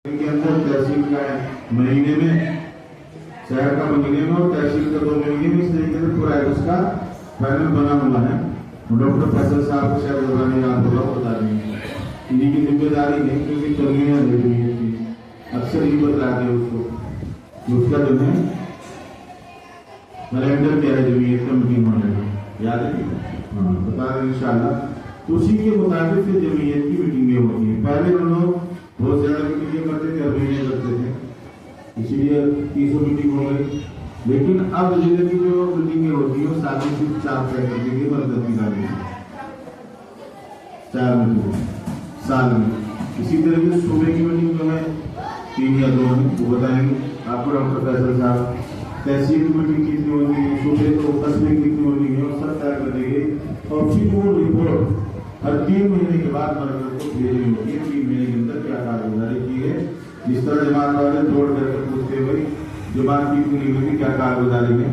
کے اندر تحصیل کا مہینے میں، شہر کا مہینے میں اور تحصیل کا 2 مہینے میں، اس طریقے سے پورا اس کا پینل بنا ہوا ہے۔ ڈاکٹر فیصل صاحب کو شاید زبانی یاد ہوگا، بتا دیں گے انہیں کی ذمہ داری ہے کیونکہ ترمیاں دے رہی ہے، اکثر ہی بتلاتے ہیں اس کو، اس کا جو ہے کیلنڈر کیا ہے جمعیت کا میٹنگ ہونے کا، یاد ہے؟ ہاں بتا دیں انشاءاللہ۔ تو اسی کے مطابق سے جمعیت کی میٹنگیں ہوتی ہیں۔ پہلے ہم لوگ بہت زیادہ میٹنگیں کرتے تھے، ابھی نہیں کرتے تھے، اسی لیے 30 میٹنگ ہو گئی۔ لیکن اب ضلع کی جو میٹنگیں ہوتی ہیں وہ سال میں صرف 4 طے کر دی گئی، مرکز کی گاڑی 4 میٹنگ سال میں۔ اسی طرح کی صوبے کی میٹنگ جو ہے 3 یا 2 ہے، وہ بتائیں گے آپ کو ڈاکٹر فیصل صاحب۔ تحصیل کی میٹنگ کتنی ہوتی ہے، صوبے کو قصبے کی کتنی ہوتی ہے، اور سب طے کر دی گئی، اور پھر وہ رپورٹ ہر 3 مہینے کے بعد مرکز کو بھیجنی ہوتی ہے، 3 مہینے کے اندر کیا کارگزاری کی ہے۔ جس طرح جماعت والے دوڑ کر کے پوچھتے ہوئے جماعت کی اتنی ہوئی کیا کارگزاری ہے،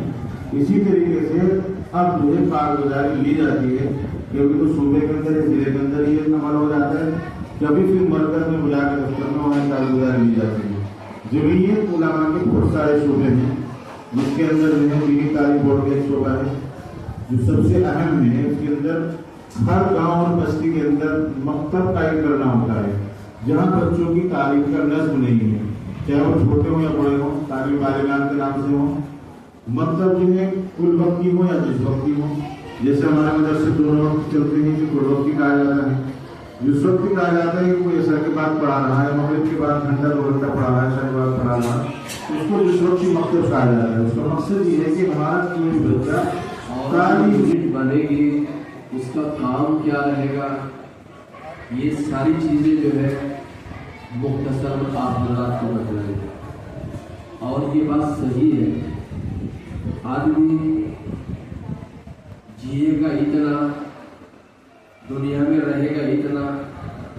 اسی طریقے سے اب جو ہے کارگزاری لی جاتی ہے، کیونکہ تو صوبے کے اندر ضلع کے اندر یہ عمل ہو جاتا ہے، کبھی پھر مرکز میں بلا کے دفتر میں وہاں کارگزاری لی جاتی ہے۔ جمعیت علماء کے بہت سارے شعبے ہیں، جس کے اندر جو ہے دینی تعلیم بورڈ کا ایک شعبہ ہے جو سب سے اہم ہے۔ اس کے اندر ہر گاؤں اور بستی کے اندر مکتب قائم کرنا ہوتا ہے جہاں بچوں کی تعلیم کا نظم نہیں ہے، چاہے وہ چھوٹے ہوں یا بڑے ہوں، تعلیم بالغان کے نام سے ہوں۔ مکتب جو ہے کل وقتی ہو یا جس وقتی ہو، جیسے ہمارے مدرسے 2 وقت چلتے ہیں، کل وقتی کہا جاتا ہے، جس وقتی کہا جاتا ہے کہ کوئی عصر کے بعد پڑھا رہا ہے، مغرب کے بعد گھنٹہ 2 گھنٹہ پڑھا رہا ہے، عشاء کے بعد پڑھا رہا ہے، اس کو جس وقتی مکتب کہا جاتا ہے۔ اس کا مقصد یہ ہے کہ ہمارا کوئی بچہ تعلیم بنے گی، اس کا کام کیا رہے گا، یہ ساری چیزیں جو ہے مختصر آپ حضرات کو بتلائیں گے۔ اور یہ بات صحیح ہے، آدمی جیے گا اتنا، دنیا میں رہے گا اتنا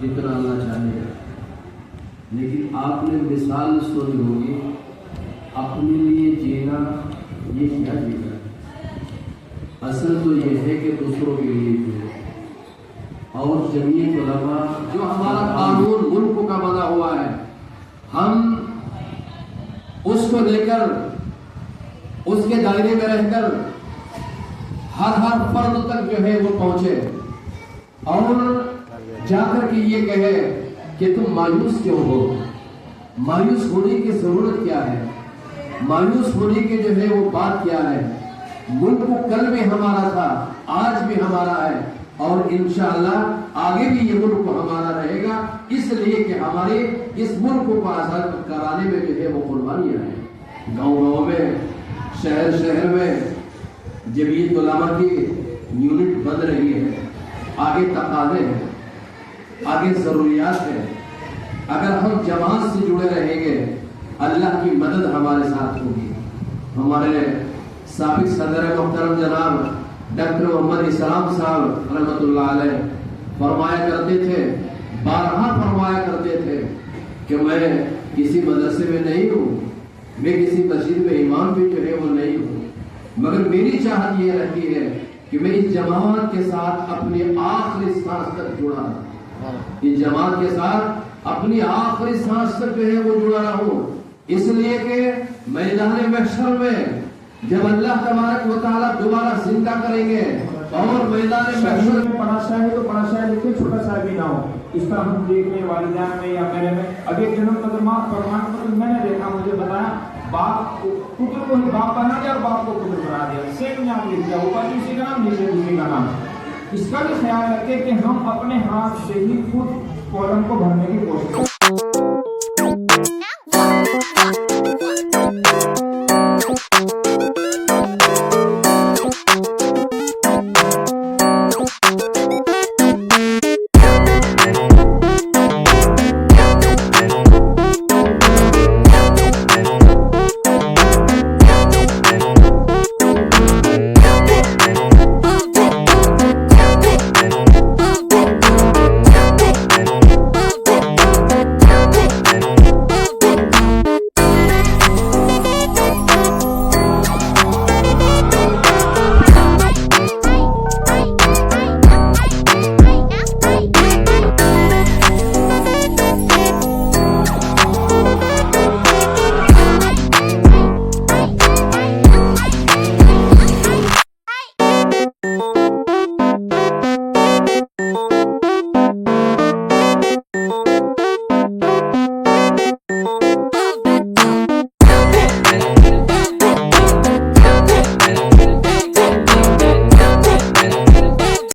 جتنا اللہ چاہے گا، لیکن آپ نے مثال سنی ہوگی، اپنے لیے جینا یہ کیا جینا، اصل تو یہ ہے کہ دوسروں کے لیے جینا۔ اور جمعیت علماء جو ہمارا قانون ملک کا بنا ہوا ہے، ہم اس کو لے کر اس کے دائرے میں رہ کر ہر فرد تک جو ہے وہ پہنچے اور جا کر کے یہ کہے کہ تم مایوس کیوں ہو، مایوس ہونے کی ضرورت کیا ہے، مایوس ہونے کی جو ہے وہ بات کیا ہے۔ ملک کل بھی ہمارا تھا، آج بھی ہمارا ہے، اور انشاءاللہ آگے بھی یہ ملک ہمارا رہے گا، اس لیے کہ ہمارے اس ملک کو آزاد کرانے میں جو ہے وہ قربانیاں ہیں۔ گاؤں میں، شہر میں جمعیت علماء کی یونٹ بن رہی ہے، آگے تقاضے ہیں، آگے ضروریات ہیں۔ اگر ہم جماعت سے جڑے رہیں گے، اللہ کی مدد ہمارے ساتھ ہوگی۔ ہمارے سابق صدر محترم جناب ڈاکٹر محمد اسلام صاحب رحمۃ اللہ علیہ فرمایا کرتے تھے، بارہا فرمایا کرتے تھے کہ میں کسی مدرسے میں نہیں ہوں، میں کسی مسجد میں امام بھی جو ہے وہ نہیں ہوں، مگر میری چاہت یہ رہتی ہے کہ میں اس جماعت کے ساتھ اپنی آخری سانس تک جڑا رہوں، اس جماعت کے ساتھ اپنی آخری سانس تک جو ہے وہ جڑا رہوں، اس لیے کہ میدان محشر میں جب اللہ تبارک و تعالیٰ دوبارہ زندہ کریں گے اور میدان محشر میں پڑھا شاہ ہے تو پڑھا شاہ لکھے، چھوٹا شاہ بھی نہ ہو۔ اس طرح ہم دیکھ لیں والدین میں یا میرے میں، ابھی ایک جنم قدمات پرمان پتر میں نے دیکھا، مجھے بتایا باپ پتر کو باپ بنا دیا اور باپ کو پتر بنا دیا، سیم نام لکھ دیا، اوپر کسی کا نام نیچے دوسری کا نام۔ اس کا بھی خیال رکھیں کہ ہم اپنے ہاتھ سے ہی خود کالم کو بھرنے کی کوشش کریں۔